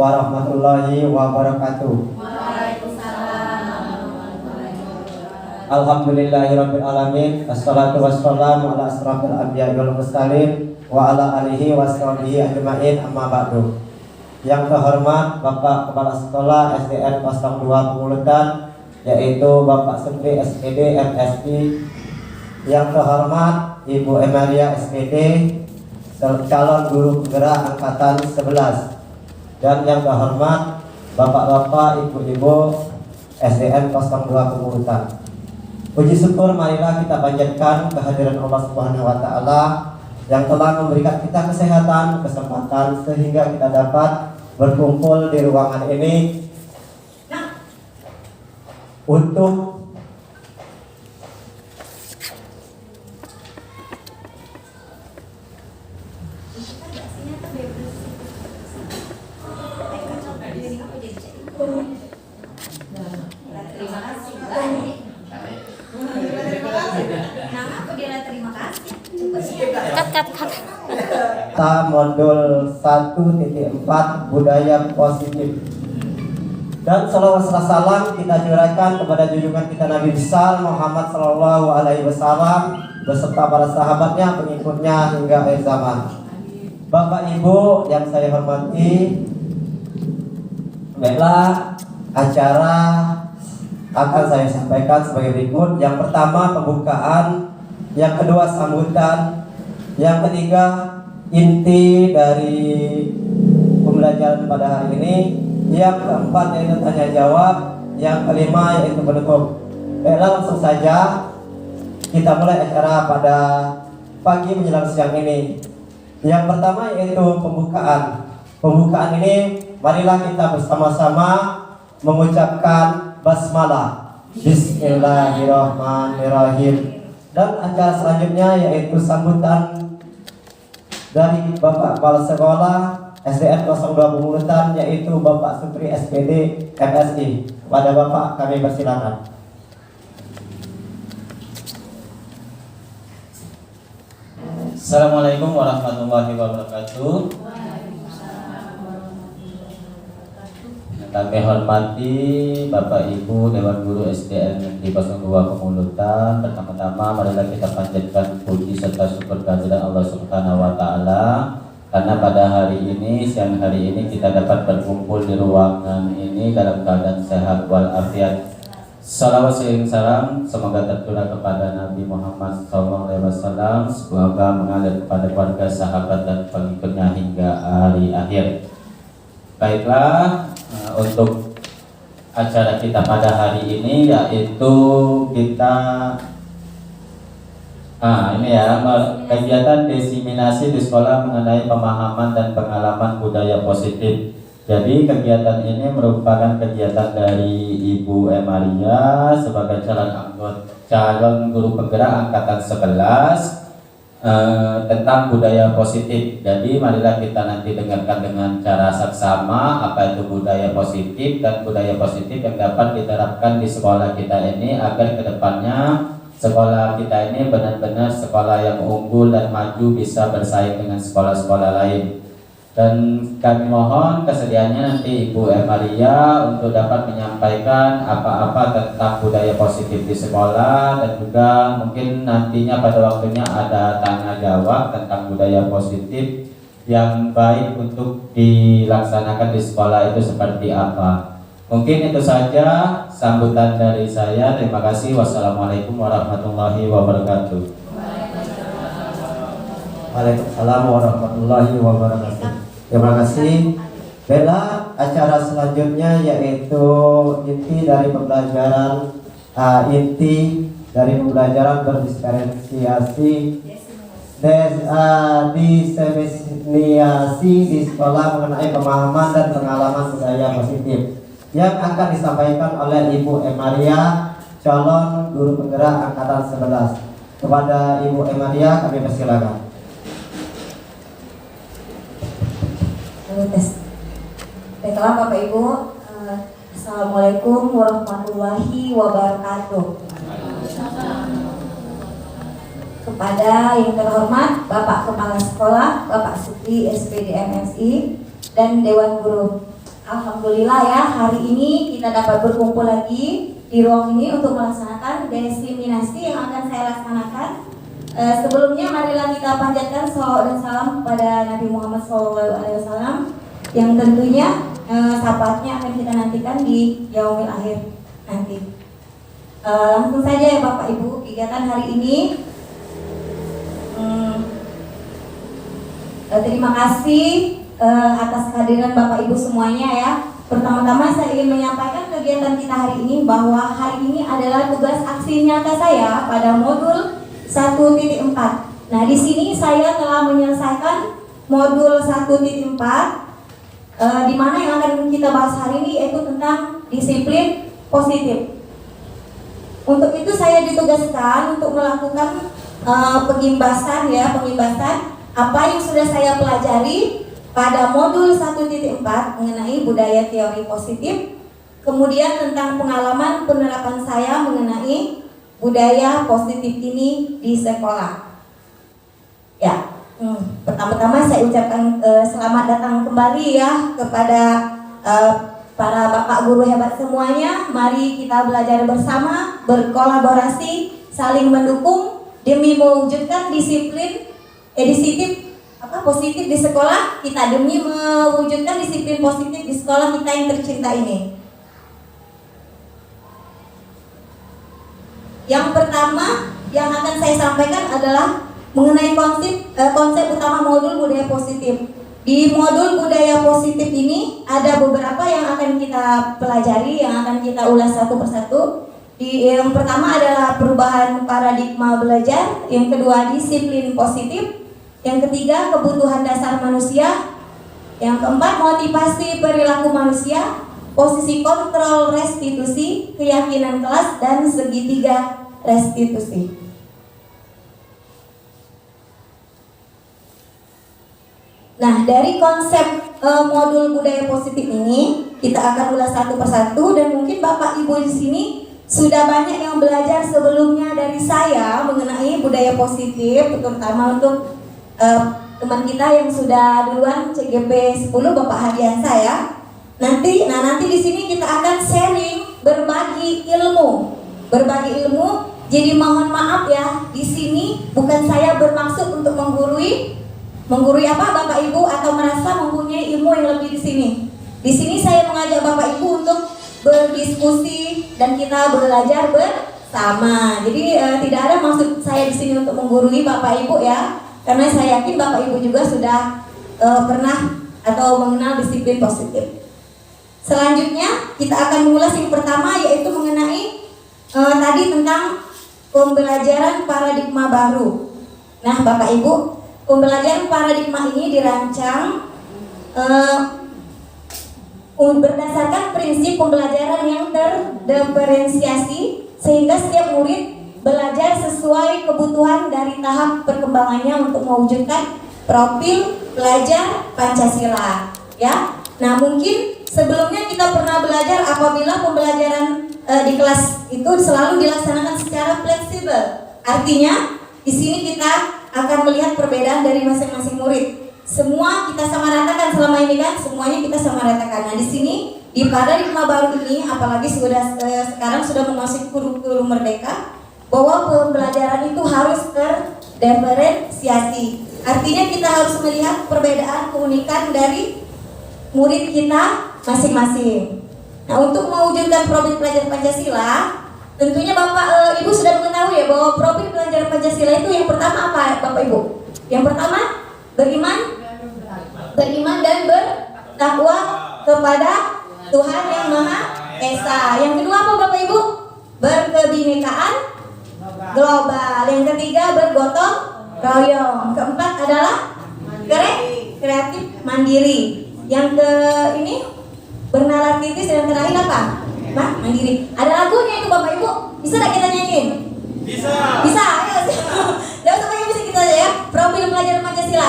warahmatullahi wabarakatuh. Alhamdulillahirabbil alamin. Assalatu wassalamu ala asrofil anbiya'i wal mursalin wa ala alihi washabihi ajmain, amma ba'du. Yang terhormat Bapak Kepala Sekolah SDN 02 Pengulutan, yaitu Bapak Supri SPD MSI. Yang terhormat Ibu Emaria SPD, calon guru penggerak angkatan 11. Dan yang terhormat Bapak-bapak, Ibu-ibu SDN 02 Pengulutan. Puji syukur marilah kita panjatkan kehadiran Allah Subhanahu wa taala yang telah memberikan kita kesehatan, kesempatan sehingga kita dapat berkumpul di ruangan ini untuk modul 1.4 budaya positif. Dan salawat salam kita curahkan kepada junjungan kita Nabi besar Muhammad sallallahu alaihi wasallam beserta para sahabatnya, pengikutnya hingga akhir zaman. Bapak Ibu yang saya hormati, baiklah, acara akan saya sampaikan sebagai berikut. Yang pertama pembukaan, yang kedua sambutan, yang ketiga inti dari pembelajaran pada hari ini, yang keempat yaitu tanya jawab, yang kelima yaitu penutup. Baiklah, langsung saja kita mulai acara pada pagi menjelang siang ini. Yang pertama yaitu pembukaan. Pembukaan ini marilah kita bersama-sama mengucapkan basmalah, Bismillahirrahmanirrahim. Dan acara selanjutnya yaitu sambutan dari Bapak Kepala Sekolah SDN 02 Pengulutan, yaitu Bapak Supri SPD MSI. Pada Bapak kami persilakan. Assalamualaikum warahmatullahi wabarakatuh. Kami hormati Bapak Ibu Dewan Guru SDN di 02 Pengulutan. Pertama-tama marilah kita panjatkan puji serta syukur kehadiran Allah Subhanahu wa taala karena pada hari ini, siang hari ini kita dapat berkumpul di ruangan ini dalam keadaan sehat walafiat. Salawat sering salam semoga tercurah kepada Nabi Muhammad SAW, semoga mengalir kepada keluarga, sahabat dan pengikutnya hingga hari akhir. Baiklah, untuk acara kita pada hari ini yaitu kita kegiatan diseminasi di sekolah mengenai pemahaman dan pengalaman budaya positif. Jadi kegiatan ini merupakan kegiatan dari Ibu Emaria sebagai calon guru penggerak angkatan 11 tentang budaya positif. Jadi marilah kita nanti dengarkan dengan cara saksama apa itu budaya positif dan budaya positif yang dapat diterapkan di sekolah kita ini agar kedepannya sekolah kita ini benar-benar sekolah yang unggul dan maju, bisa bersaing dengan sekolah-sekolah lain. Dan kami mohon kesediaannya nanti Ibu Emaria untuk dapat menyampaikan apa-apa tentang budaya positif di sekolah, dan juga mungkin nantinya pada waktunya ada tanya jawab tentang budaya positif yang baik untuk dilaksanakan di sekolah itu seperti apa. Mungkin itu saja sambutan dari saya. Terima kasih. Wassalamualaikum warahmatullahi wabarakatuh. Waalaikumsalam warahmatullahi wabarakatuh. Terima kasih. Baiklah, acara selanjutnya yaitu inti dari pembelajaran berdiferensiasi diseminasi di sekolah mengenai pemahaman dan pengalaman budaya positif yang akan disampaikan oleh Ibu Emaria, calon guru penggerak angkatan 11. Kepada Ibu Emaria kami persilakan. Baiklah Bapak Ibu, Assalamualaikum warahmatullahi wabarakatuh. Kepada yang terhormat Bapak Kepala Sekolah, Bapak Supri SPD MSI, dan Dewan Guru, Alhamdulillah ya, hari ini kita dapat berkumpul lagi di ruang ini untuk melaksanakan desiminasi yang akan saya laksanakan. Sebelumnya marilah kita panjatkan sholawat dan salam kepada Nabi Muhammad SAW yang tentunya syafaatnya akan kita nantikan di yaumil akhir nanti. Langsung saja ya Bapak Ibu, kegiatan hari ini. Terima kasih atas kehadiran Bapak Ibu semuanya ya. Pertama-tama saya ingin menyampaikan kegiatan kita hari ini bahwa hari ini adalah tugas aksi nyata saya pada modul 1.4. Nah, di sini saya telah menyelesaikan modul 1.4 di mana yang akan kita bahas hari ini yaitu tentang disiplin positif. Untuk itu saya ditugaskan untuk melakukan pengimbasan apa yang sudah saya pelajari pada modul 1.4 mengenai budaya teori positif, kemudian tentang pengalaman penerapan saya mengenai budaya positif ini di sekolah. Ya, pertama-tama saya ucapkan selamat datang kembali ya kepada para bapak guru hebat semuanya. Mari kita belajar bersama, berkolaborasi, saling mendukung demi mewujudkan disiplin positif di sekolah kita, demi mewujudkan disiplin positif di sekolah kita yang tercinta ini. Yang pertama yang akan saya sampaikan adalah mengenai konsep utama modul budaya positif. Di modul budaya positif ini ada beberapa yang akan kita pelajari, yang akan kita ulas satu persatu. Yang pertama adalah perubahan paradigma belajar, yang kedua disiplin positif, yang ketiga kebutuhan dasar manusia, yang keempat motivasi perilaku manusia, posisi kontrol restitusi, keyakinan kelas, dan segitiga restitusi. Nah, dari konsep modul budaya positif ini kita akan ulas satu persatu, dan mungkin Bapak Ibu di sini sudah banyak yang belajar sebelumnya dari saya mengenai budaya positif, terutama untuk teman kita yang sudah duluan CGP 10 Bapak Hadiansa ya. Nanti di sini kita akan sharing, berbagi ilmu. Jadi mohon maaf ya, di sini bukan saya bermaksud untuk menggurui apa Bapak Ibu atau merasa mempunyai ilmu yang lebih di sini. Di sini saya mengajak Bapak Ibu untuk berdiskusi dan kita belajar bersama. Jadi tidak ada maksud saya di sini untuk menggurui Bapak Ibu ya, karena saya yakin Bapak Ibu juga sudah pernah atau mengenal disiplin positif. Selanjutnya kita akan mengulas yang pertama, yaitu mengenai tadi tentang pembelajaran paradigma baru. Nah Bapak Ibu, pembelajaran paradigma ini dirancang berdasarkan prinsip pembelajaran yang terdiferensiasi, sehingga setiap murid belajar sesuai kebutuhan dari tahap perkembangannya untuk mewujudkan profil pelajar Pancasila ya. Nah, mungkin sebelumnya kita pernah belajar apabila pembelajaran di kelas itu selalu dilaksanakan secara fleksibel. Artinya di sini kita akan melihat perbedaan dari masing-masing murid. Semua kita samaratakan selama ini kan, semuanya kita samaratakan. Nah, di sini di paradigma baru ini, apalagi sekarang sudah memasuki kurikulum merdeka, bahwa pembelajaran itu harus terdiferensiasi. Artinya kita harus melihat perbedaan keunikan dari murid kita masing-masing. Nah, untuk mewujudkan profil pelajar Pancasila, tentunya Bapak Ibu sudah mengetahui ya bahwa profil pelajar Pancasila itu yang pertama apa Bapak Ibu? Yang pertama beriman dan bertakwa kepada Tuhan Yang Maha Esa. Yang kedua apa Bapak Ibu? Berkebinekaan global. Yang ketiga bergotong royong. Keempat adalah kreatif mandiri. Yang ini bernalar kritis, dan terakhir apa? Mandiri. Ada lagunya itu Bapak Ibu. Bisa tidak kita nyanyiin? Bisa. Ayo. Jangan sampai yang bisa kita ya. Profil pelajar Pancasila.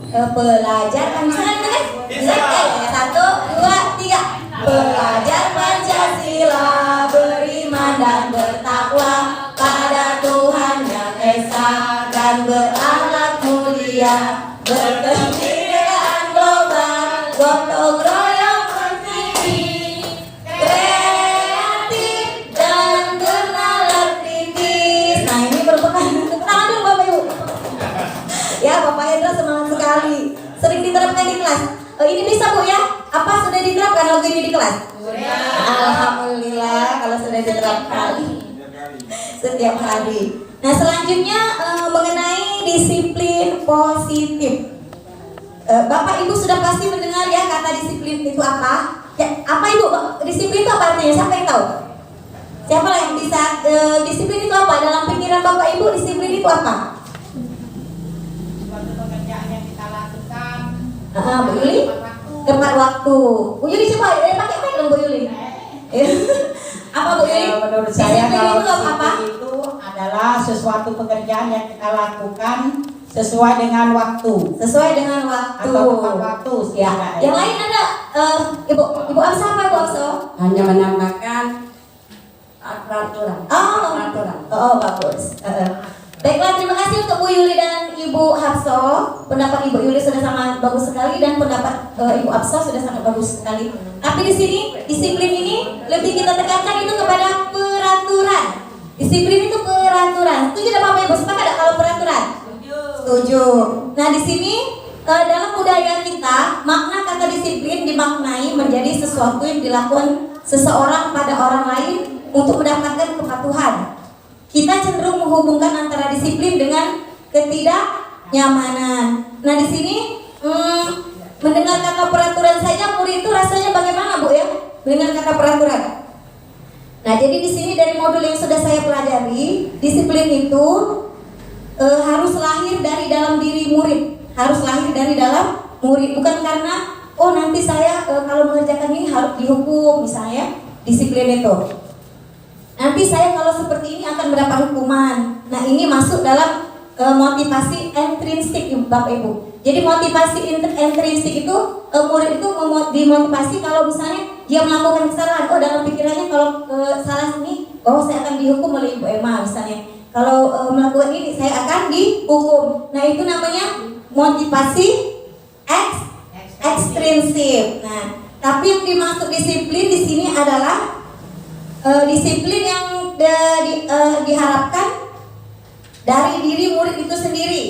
Pelajar Pancasila kan? Bisa. 1, 2, 3. Pelajar Pancasila beriman dan bertakwa pada Tuhan Yang Esa, dan berakhlak mulia, berkebinekaan global, gotong royong penting sudah diterapkan setiap hari. Nah, selanjutnya mengenai disiplin positif. Bapak Ibu sudah pasti mendengar ya kata disiplin itu apa? Ya, apa Ibu? Disiplin itu apa artinya? Siapa yang tahu? Siapa yang bisa disiplin itu apa? Dalam pikiran Bapak Ibu disiplin itu apa? Suatu pekerjaan yang kita lakukan Bu Yuli? Tepat waktu. Bu Yuli coba pakai mic dong Bu Yuli. Apa Bu Yuli? Menurut saya Disiplin kalau itu apa? disiplin itu adalah sesuatu pekerjaan yang kita lakukan sesuai dengan waktu Sesuai dengan waktu. atau tepat waktu. Ya. setidaknya. Yang lain ada Ibu Amsa apa Ibu Amsa? Hanya menambahkan peraturan. Oh, bagus. Baiklah, terima kasih untuk Bu Yuli dan Ibu Hapso. Pendapat Ibu Yuli sudah sangat bagus sekali dan pendapat Ibu Hapso sudah sangat bagus sekali. Tapi di sini disiplin ini lebih kita tekankan itu kepada peraturan. Disiplin itu peraturan. Setuju tidak Bapak Ibu? Sepakat tidak kalau peraturan? Setuju. Nah, di sini dalam budaya kita makna kata disiplin dimaknai menjadi sesuatu yang dilakukan seseorang pada orang lain untuk mendapatkan kepatuhan. Kita cenderung menghubungkan antara disiplin dengan ketidaknyamanan. Nah, di sini mendengar kata peraturan saja murid itu rasanya bagaimana Bu ya? Mendengar kata peraturan. Nah, jadi di sini dari modul yang sudah saya pelajari, disiplin itu harus lahir dari dalam diri murid, harus lahir dari dalam murid, bukan karena oh nanti saya kalau mengerjakan ini harus dihukum misalnya, disiplin itu. Nanti saya kalau seperti ini akan mendapat hukuman. Nah, ini masuk dalam motivasi intrinsik Bapak Ibu. Jadi motivasi intrinsik itu murid itu dimotivasi kalau misalnya dia melakukan kesalahan. Oh, dalam pikirannya kalau salah ini, oh saya akan dihukum oleh Ibu Emma misalnya. Kalau melakukan ini saya akan dihukum. Nah, itu namanya motivasi ekstrinsik. Nah, tapi yang dimaksud disiplin di sini adalah disiplin yang diharapkan dari diri murid itu sendiri,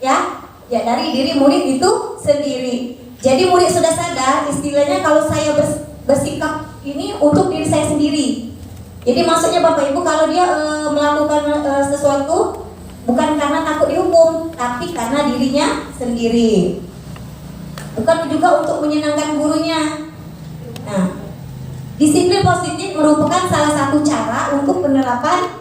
ya dari diri murid itu sendiri. Jadi murid sudah sadar, istilahnya kalau saya bersikap ini untuk diri saya sendiri. Jadi maksudnya Bapak Ibu kalau dia melakukan sesuatu bukan karena takut dihukum, tapi karena dirinya sendiri. Bukan juga untuk menyenangkan gurunya. Nah, disiplin positif merupakan salah satu cara untuk penerapan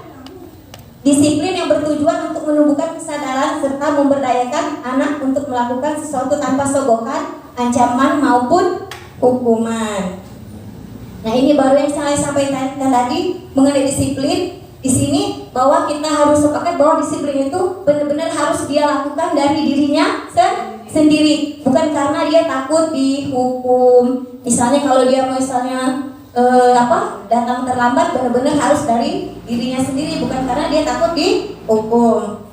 disiplin yang bertujuan untuk menumbuhkan kesadaran serta memberdayakan anak untuk melakukan sesuatu tanpa sogokan, ancaman maupun hukuman. Nah, ini baru yang saya sampaikan tadi mengenai disiplin. Di sini bahwa kita harus sepakat bahwa disiplin itu benar-benar harus dia lakukan dari dirinya sendiri, bukan karena dia takut dihukum. Misalnya kalau dia datang terlambat, benar-benar harus dari dirinya sendiri, bukan karena dia takut dihukum.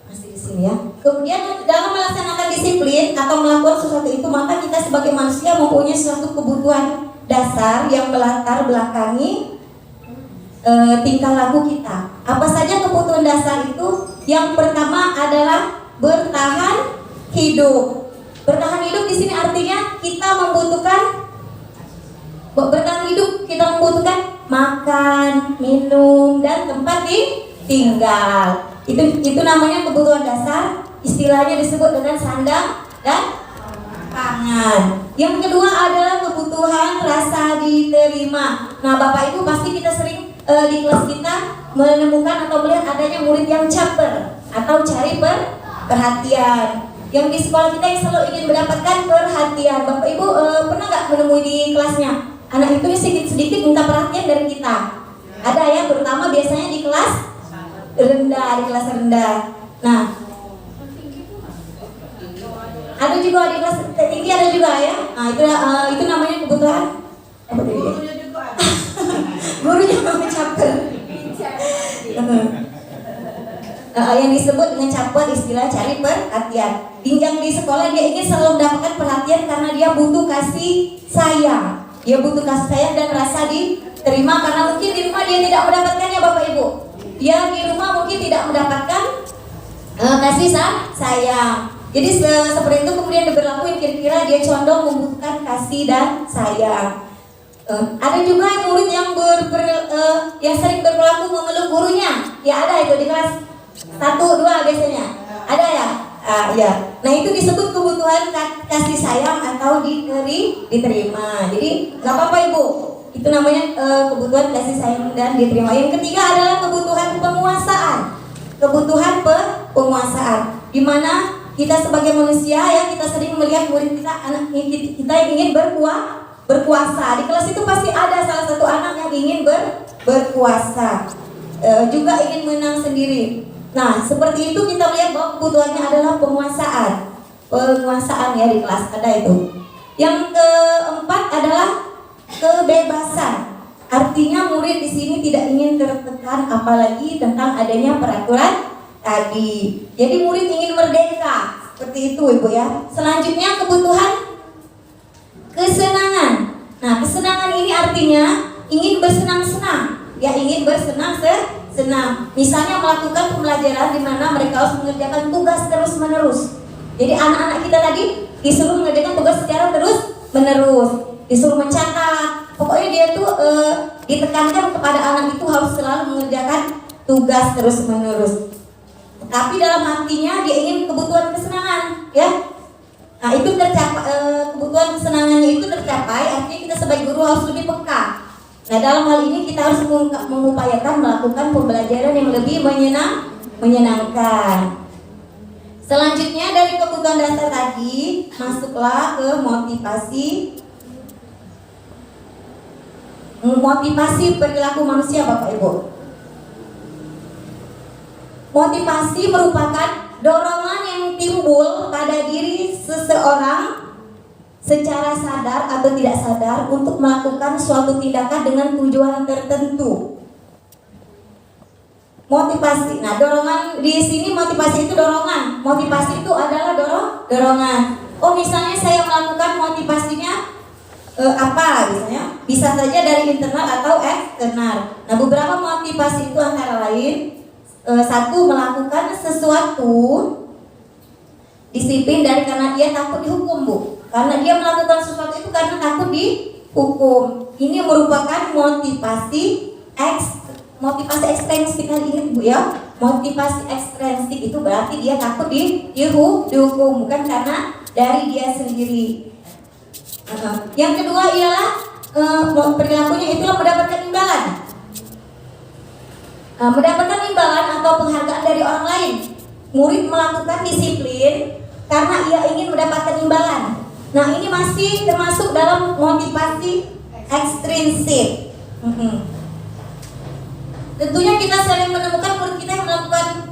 Masih di sini ya. Kemudian dalam melaksanakan disiplin atau melakukan sesuatu itu, maka kita sebagai manusia mempunyai suatu kebutuhan dasar yang melatar belakangi tingkah laku kita. Apa saja kebutuhan dasar itu? Yang pertama adalah bertahan hidup. Bertahan hidup di sini artinya kita membutuhkan makan, minum, dan tempat tinggal. Itu namanya kebutuhan dasar. Istilahnya disebut dengan sandang dan pangan. Yang kedua adalah kebutuhan rasa diterima. Nah, Bapak Ibu pasti kita sering di kelas kita menemukan atau melihat adanya murid yang caper atau cari perhatian. Yang di sekolah kita yang selalu ingin mendapatkan perhatian. Bapak Ibu pernah nggak menemui di kelasnya anak itu sedikit minta perhatian dari kita? Ada ya, terutama biasanya di kelas rendah. Nah, ada juga di kelas tinggi, ada juga ya. Nah, itu namanya kebutuhan apa tadi ya? Gurunya namanya caper. Yang disebut dengan caper istilah cari perhatian. Yang di sekolah dia ingin selalu mendapatkan perhatian karena dia butuh kasih sayang. Dia butuh kasih sayang dan rasa diterima karena mungkin di rumah dia tidak mendapatkannya Bapak Ibu. Dia di rumah mungkin tidak mendapatkan kasih sayang. Jadi seperti itu kemudian diberlakuin, kira-kira dia condong membutuhkan kasih kasih dan sayang. Ada juga murid yang yang sering berperilaku memeluk gurunya. Ya ada itu di kelas 1, 2 biasanya. Ada ya? Ya. Nah itu disebut kebutuhan kasih sayang atau diterima. Jadi nggak apa-apa ibu. Itu namanya kebutuhan kasih sayang dan diterima. Yang ketiga adalah kebutuhan penguasaan. Kebutuhan penguasaan. Di mana kita sebagai manusia ya kita sering melihat murid kita, anak kita yang ingin berkuasa. Di kelas itu pasti ada salah satu anak yang ingin berkuasa, juga ingin menang sendiri. Nah, seperti itu kita lihat bahwa kebutuhannya adalah penguasaan ya di kelas ada itu. Yang keempat adalah kebebasan. Artinya murid di sini tidak ingin tertekan apalagi tentang adanya peraturan tadi. Jadi murid ingin merdeka. Seperti itu Ibu ya. Selanjutnya kebutuhan kesenangan. Nah, kesenangan ini artinya ingin bersenang-senang. Ya, ingin bersenang-senang. Misalnya melakukan pembelajaran di mana mereka harus mengerjakan tugas terus-menerus. Jadi anak-anak kita tadi disuruh mengerjakan tugas secara terus-menerus, disuruh mencatat. Pokoknya dia tuh ditekankan kepada anak itu harus selalu mengerjakan tugas terus-menerus. Tapi dalam hatinya dia ingin kebutuhan kesenangan, ya. Nah itu tercapai, kebutuhan kesenangannya itu tercapai, artinya kita sebagai guru harus lebih peka. Nah dalam hal ini kita harus mengupayakan melakukan pembelajaran yang lebih menyenangkan. Selanjutnya dari kebutuhan dasar tadi, masuklah ke motivasi perilaku manusia Bapak Ibu. Motivasi merupakan dorongan yang timbul pada diri seseorang secara sadar atau tidak sadar untuk melakukan suatu tindakan dengan tujuan tertentu. Motivasi. Nah, dorongan di sini motivasi itu dorongan. Motivasi itu adalah dorongan. Oh, misalnya saya melakukan motivasinya apa misalnya? Bisa saja dari internal atau eksternal. Nah, beberapa motivasi itu antara lain satu, melakukan sesuatu disiplin dari karena dia takut dihukum Bu. Karena dia melakukan sesuatu itu karena takut dihukum. Ini merupakan motivasi ekstrinsik. Ingat Bu ya, motivasi ekstrinsik itu berarti dia takut dihukum, bukan karena dari dia sendiri. Yang kedua ialah perilakunya itulah mendapatkan imbalan. Mendapatkan imbalan atau penghargaan dari orang lain. Murid melakukan disiplin karena ia ingin mendapatkan imbalan. Nah ini masih termasuk dalam motivasi ekstrinsik. Tentunya kita sering menemukan murid kita yang melakukan